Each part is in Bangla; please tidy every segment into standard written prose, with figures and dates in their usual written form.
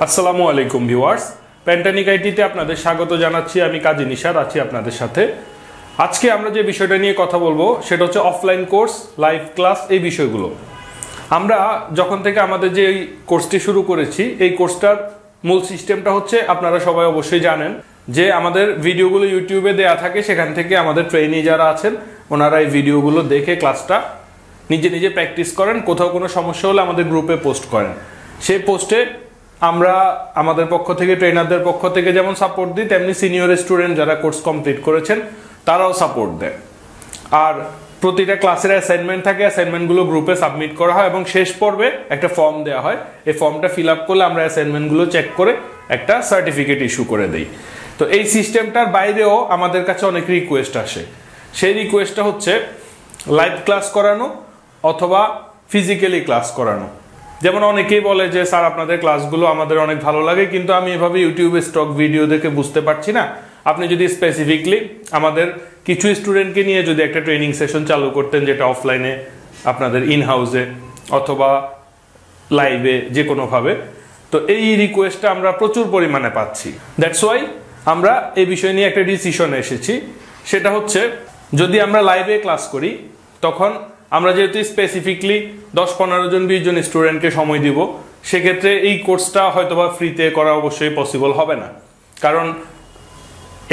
আসসালামু আলাইকুম ভিউয়ার্স, প্যান্টানিক আইটিতে আপনাদের স্বাগত জানাচ্ছি। আমি কাজী নিশাদ আছি আপনাদের সাথে। আজকে আমরা যে বিষয়টা নিয়ে কথা বলবো সেটা হচ্ছে অফলাইন কোর্স, লাইভ ক্লাস, এই বিষয়গুলো। আমরা যখন থেকে আমাদের যে এই কোর্সটি শুরু করেছি, এই কোর্সটার মূল সিস্টেমটা হচ্ছে, আপনারা সবাই অবশ্যই জানেন যে আমাদের ভিডিওগুলো ইউটিউবে দেয়া থাকে। সেখান থেকে আমাদের ট্রেইনি যারা আছেন ওনারা এই ভিডিওগুলো দেখে ক্লাসটা নিজে নিজে প্র্যাকটিস করেন। কোথাও কোনো সমস্যা হলে আমাদের গ্রুপে পোস্ট করেন। সেই পোস্টে আমরা আমাদের পক্ষ থেকে, ট্রেনারদের পক্ষ থেকে যেমন সাপোর্ট দিই, তেমনি সিনিয়র স্টুডেন্ট যারা কোর্স কমপ্লিট করেছেন তারাও সাপোর্ট দেয়। আর প্রতিটা ক্লাসের অ্যাসাইনমেন্ট থাকে, অ্যাসাইনমেন্টগুলো গ্রুপে সাবমিট করা হয় এবং শেষ পর্বে একটা ফর্ম দেওয়া হয়। এই ফর্মটা ফিল আপ করলে আমরা অ্যাসাইনমেন্টগুলো চেক করে একটা সার্টিফিকেট ইস্যু করে দিই। তো এই সিস্টেমটার বাইরেও আমাদের কাছে অনেক রিকোয়েস্ট আসে। সেই রিকোয়েস্টটা হচ্ছে লাইভ ক্লাস করানো অথবা ফিজিক্যালি ক্লাস করানো। যেমন অনেকেই বলে যে স্যার আপনাদের ক্লাসগুলো আমাদের অনেক ভালো লাগে, কিন্তু আমি এভাবে ইউটিউবে স্টক ভিডিও দেখে বুঝতে পারছি না। আপনি যদি স্পেসিফিকলি আমাদের কিছু স্টুডেন্টকে নিয়ে যদি একটা ট্রেনিং সেশন চালু করতেন, যেটা অফলাইনে আপনাদের ইন হাউসে অথবা লাইভে যে কোনোভাবে, তো এই রিকোয়েস্টটা আমরা প্রচুর পরিমাণে পাচ্ছি। দ্যাটস ওয়াই আমরা এই বিষয় নিয়ে একটা ডিসিশনে এসেছি। সেটা হচ্ছে, যদি আমরা লাইভে ক্লাস করি তখন আমরা যেহেতু স্পেসিফিকলি 10-15 জন 20 জন স্টুডেন্টকে সময় দিব, সেক্ষেত্রে এই কোর্সটা হয়তোবা ফ্রিতে করা অবশ্যই পসিবল হবে না। কারণ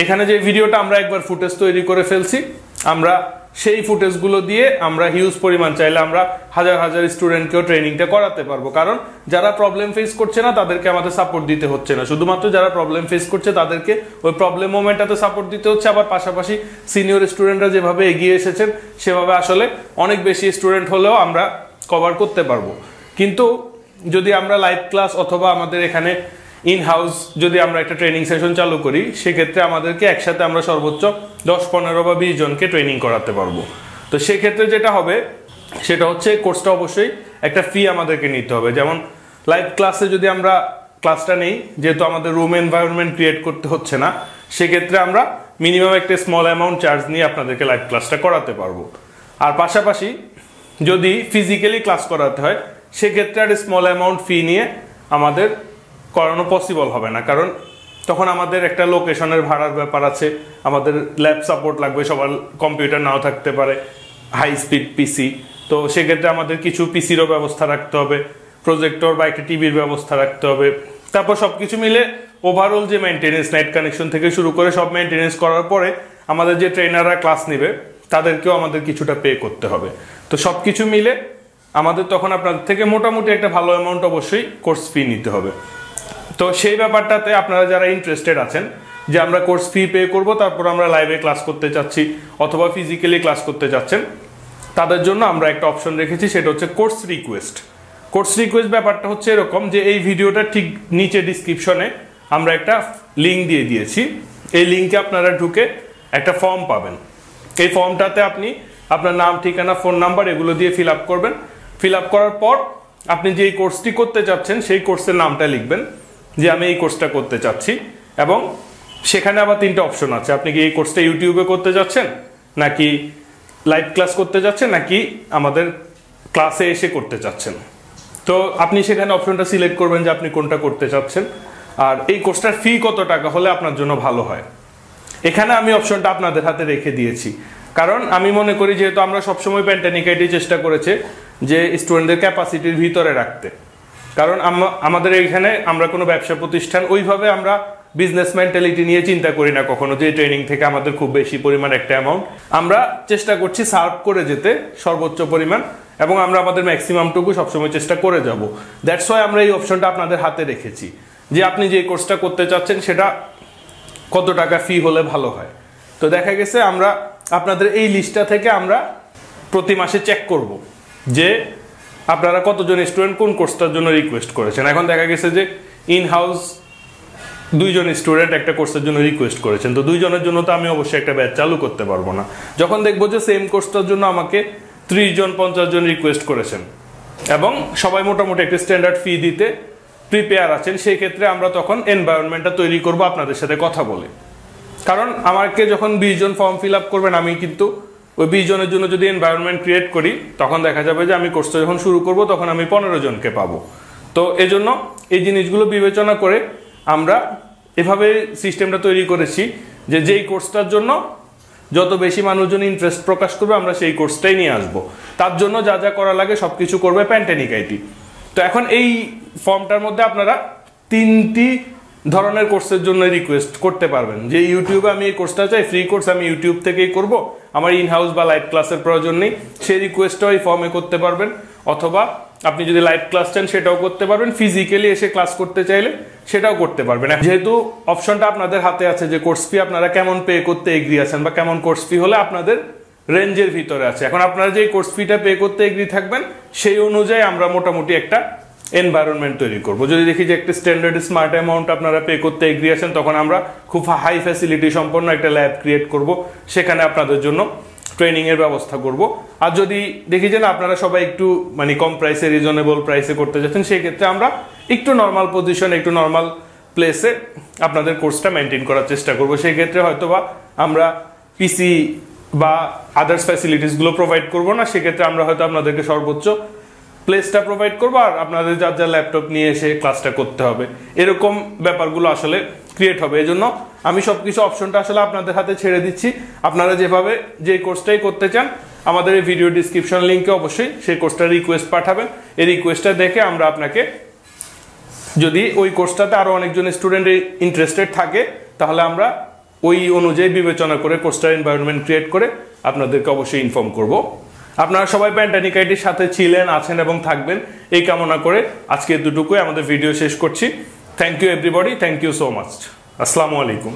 এখানে যে ভিডিওটা আমরা একবার ফুটেজ তৈরি করে ফেলছি, আমরা সেই ফুটেজগুলো দিয়ে আমরা হিউজ পরিমাণ, চাইলে আমরা হাজার হাজার স্টুডেন্টকেও ট্রেনিংটা করাতে পারবো। কারণ যারা প্রবলেম ফেস করছে না তাদেরকে আমাদের সাপোর্ট দিতে হচ্ছে না, শুধুমাত্র যারা প্রবলেম ফেস করছে তাদেরকে ওই প্রবলেম মোমেন্টটাতে সাপোর্ট দিতে হচ্ছে। আবার পাশাপাশি সিনিয়র স্টুডেন্টরা যেভাবে এগিয়ে এসেছেন সেভাবে আসলে অনেক বেশি স্টুডেন্ট হলেও আমরা কভার করতে পারবো। কিন্তু যদি আমরা লাইভ ক্লাস অথবা আমাদের এখানে ইন হাউস যদি আমরা একটা ট্রেনিং সেশন চালু করি, সেক্ষেত্রে আমাদেরকে একসাথে আমরা সর্বোচ্চ 10-15 বা 20 জনকে ট্রেনিং করাতে পারবো। তো সেক্ষেত্রে যেটা হবে সেটা হচ্ছে, কোর্সটা অবশ্যই একটা ফি আমাদেরকে নিতে হবে। যেমন লাইভ ক্লাসে যদি আমরা ক্লাসটা নেই, যেহেতু আমাদের রুম এনভায়রনমেন্ট ক্রিয়েট করতে হচ্ছে না, সেক্ষেত্রে আমরা মিনিমাম একটা স্মল অ্যামাউন্ট চার্জ নিয়ে আপনাদেরকে লাইভ ক্লাসটা করাতে পারবো। আর পাশাপাশি যদি ফিজিক্যালি ক্লাস করাতে হয়, সেক্ষেত্রে আর স্মল অ্যামাউন্ট ফি নিয়ে আমাদের করানো পসিবল হবে না। কারণ তখন আমাদের একটা লোকেশনের ভাড়ার ব্যাপার আছে, আমাদের ল্যাব সাপোর্ট লাগবে, সবার কম্পিউটার নাও থাকতে পারে, হাই স্পিড পিসি। তো সেক্ষেত্রে আমাদের কিছু পিসিরও ব্যবস্থা রাখতে হবে, প্রজেক্টর বা একটা টিভির ব্যবস্থা রাখতে হবে। তারপর সবকিছু মিলে ওভারঅল যে মেনটেনেন্স, নেট কানেকশন থেকে শুরু করে সব মেনটেনেন্স করার পরে আমাদের যে ট্রেনাররা ক্লাস নেবে তাদেরকেও আমাদের কিছুটা পে করতে হবে। তো সবকিছু মিলে আমাদের তখন আপনাদের থেকে মোটামুটি একটা ভালো অ্যামাউন্ট অবশ্যই কোর্স ফি নিতে হবে। তো সেই ব্যাপারটাতে আপনারা যারা ইন্টারেস্টেড আছেন যে আমরা কোর্স ফি পে করব, তারপর আমরা লাইভে ক্লাস করতে চাচ্ছি অথবা ফিজিক্যালি ক্লাস করতে চাচ্ছেন, তাদের জন্য আমরা একটা অপশন রেখেছি, সেটা হচ্ছে কোর্স রিকোয়েস্ট। কোর্স রিকোয়েস্ট ব্যাপারটা হচ্ছে এরকম যে, এই ভিডিওটা ঠিক নিচে ডিসক্রিপশনে আমরা একটা লিঙ্ক দিয়ে দিয়েছি। এই লিঙ্কে আপনারা ঢুকে একটা ফর্ম পাবেন। এই ফর্মটাতে আপনি আপনার নাম, ঠিকানা, ফোন নাম্বার এগুলো দিয়ে ফিল আপ করবেন। ফিল আপ করার পর আপনি যেই কোর্সটি করতে চাচ্ছেন সেই কোর্সের নামটা লিখবেন, যে আমি এই কোর্সটা করতে চাচ্ছি। এবং সেখানে আবার 3টে অপশন আছে, আপনি কি এই কোর্সটা ইউটিউবে করতে যাচ্ছেন, নাকি লাইভ ক্লাস করতে যাচ্ছেন, নাকি আমাদের ক্লাসে এসে করতে চাচ্ছেন। তো আপনি সেখানে অপশনটা সিলেক্ট করবেন যে আপনি কোনটা করতে চাচ্ছেন, আর এই কোর্সটার ফি কত টাকা হলে আপনার জন্য ভালো হয়। এখানে আমি অপশনটা আপনাদের হাতে রেখে দিয়েছি, কারণ আমি মনে করি যেহেতু আমরা সবসময় প্যান্টানিক আইটি চেষ্টা করেছে যে স্টুডেন্টদের ক্যাপাসিটির ভিতরে রাখতে। কারণ আমাদের এইখানে আমরা কোনো ব্যবসা প্রতিষ্ঠান ওইভাবে আমরা বিজনেস মেন্টালিটি নিয়ে চিন্তা করি না কখনো, যে ট্রেনিং থেকে আমাদের খুব বেশি পরিমাণ একটা অ্যামাউন্ট। আমরা চেষ্টা করছি সার্ভ করে যেতে সর্বোচ্চ পরিমাণ, এবং আমরা আমাদের ম্যাক্সিমামটুকু সবসময় চেষ্টা করে যাব। দ্যাটস ওয়াই আমরা এই অপশনটা আপনাদের হাতে রেখেছি, যে আপনি যে কোর্সটা করতে চাচ্ছেন সেটা কত টাকা ফি হলে ভালো হয়। তো দেখা গেছে আমরা আপনাদের এই লিস্টটা থেকে আমরা প্রতি মাসে চেক করব যে আপনারা কতজন স্টুডেন্ট কোন কোর্সটার জন্য রিকোয়েস্ট করেছেন। এখন দেখা গেছে যে ইন হাউস 2 জন স্টুডেন্ট একটা কোর্সের জন্য রিকোয়েস্ট করেছেন, তো 2 জনের জন্য তো আমি অবশ্যই একটা ব্যাচ চালু করতে পারবো না। যখন দেখবো যে সেম কোর্সটার জন্য আমাকে 30 জন 50 জন রিকোয়েস্ট করেছেন এবং সবাই মোটামুটি একটা স্ট্যান্ডার্ড ফি দিতে প্রিপেয়ার আছেন, সেই ক্ষেত্রে আমরা তখন এনভায়রনমেন্টটা তৈরি করব আপনাদের সাথে কথা বলে। কারণ আমাকে যখন 20 জন ফর্ম ফিল আপ করবেন, আমি কিন্তু ওই 20 জনের জন্য যদি এনভায়রনমেন্ট ক্রিয়েট করি, তখন দেখা যাবে যে আমি কোর্সটা যখন শুরু করব তখন আমি 15 জনকে পাবো। তো এজন্য এই জিনিসগুলো বিবেচনা করে আমরা এভাবে সিস্টেমটা তৈরি করেছি যে যেই কোর্সটার জন্য যত বেশি মানুষজন ইন্টারেস্ট প্রকাশ করবে আমরা সেই কোর্সটাই নিয়ে আসব। তার জন্য যা যা করা লাগে সবকিছু করবে প্যান্টানিক আইটি। তো এখন এই ফর্মটার মধ্যে আপনারা 3টি ধরনের কোর্সের জন্য রিকোয়েস্ট করতে পারবেন, যে ইউটিউবে আমি এই কোর্সটা চাই, ফ্রি কোর্স আমি ইউটিউব থেকেই করব, আমার ইন হাউস বা লাইভ ক্লাসের প্রয়োজন নেই, সেই রিকোয়েস্টটাও এই ফর্মে করতে পারবেন। অথবা আপনি যদি লাইভ ক্লাস চান সেটাও করতে পারবেন, ফিজিক্যালি এসে ক্লাস করতে চাইলে সেটাও করতে পারবেন। যেহেতু অপশনটা আপনাদের হাতে আছে যে কোর্স ফি আপনারা কেমন পে করতে এগ্রি আছেন বা কেমন কোর্স ফি হলে আপনাদের রেঞ্জের ভিতরে আছে, এখন আপনারা যে কোর্স ফিটা পে করতে এগ্রি থাকবেন সেই অনুযায়ী আমরা মোটামুটি একটা এনভায়রনমেন্ট তৈরি করব। যদি দেখি যে একটা স্ট্যান্ডার্ড স্মার্ট অ্যামাউন্ট আপনারা পে করতে এগ্রি আছেন, তখন আমরা খুব হাই ফ্যাসিলিটি সম্পন্ন একটা ল্যাব ক্রিয়েট করব, সেখানে আপনাদের জন্য ট্রেনিং এর ব্যবস্থা করব। আর যদি দেখি যে না আপনারা সবাই একটু মানে কম প্রাইসে রিজনেবল প্রাইসে করতে যাচ্ছেন, সেই ক্ষেত্রে আমরা একটু নর্মাল পজিশন একটু নর্মাল প্লেসে আপনাদের কোর্সটা মেনটেন করার চেষ্টা করব। সেই ক্ষেত্রে হয়তোবা আমরা পিসি বা আদার্স ফ্যাসিলিটিসগুলো প্রোভাইড করব না, সেক্ষেত্রে আমরা হয়তো আপনাদেরকে সর্বোচ্চ প্লেসটা প্রোভাইড করবো আর আপনাদের যার যার ল্যাপটপ নিয়ে এসে ক্লাসটা করতে হবে, এরকম ব্যাপারগুলো আসলে ক্রিয়েট হবে। এই জন্য আমি সবকিছু অপশনটা আসলে আপনাদের হাতে ছেড়ে দিচ্ছি। আপনারা যেভাবে যে কোর্সটাই করতে চান আমাদের এই ভিডিও ডিসক্রিপশন লিঙ্কে অবশ্যই সেই কোর্সটার রিকোয়েস্ট পাঠাবেন। এই রিকোয়েস্টটা দেখে আমরা আপনাকে, যদি ওই কোর্সটাতে আরো অনেকজন স্টুডেন্ট ইন্টারেস্টেড থাকে তাহলে আমরা ওই অনুযায়ী বিবেচনা করে কোর্সটার এনভায়রনমেন্ট ক্রিয়েট করে আপনাদেরকে অবশ্যই ইনফর্ম করব। আপনারা সবাই প্যান্টানিক আইটির সাথে ছিলেন, আছেন এবং থাকবেন এই কামনা করে আজকে এতটুকুই আমাদের ভিডিও শেষ করছি। Thank you everybody, thank you so much, আসসালামু আলাইকুম।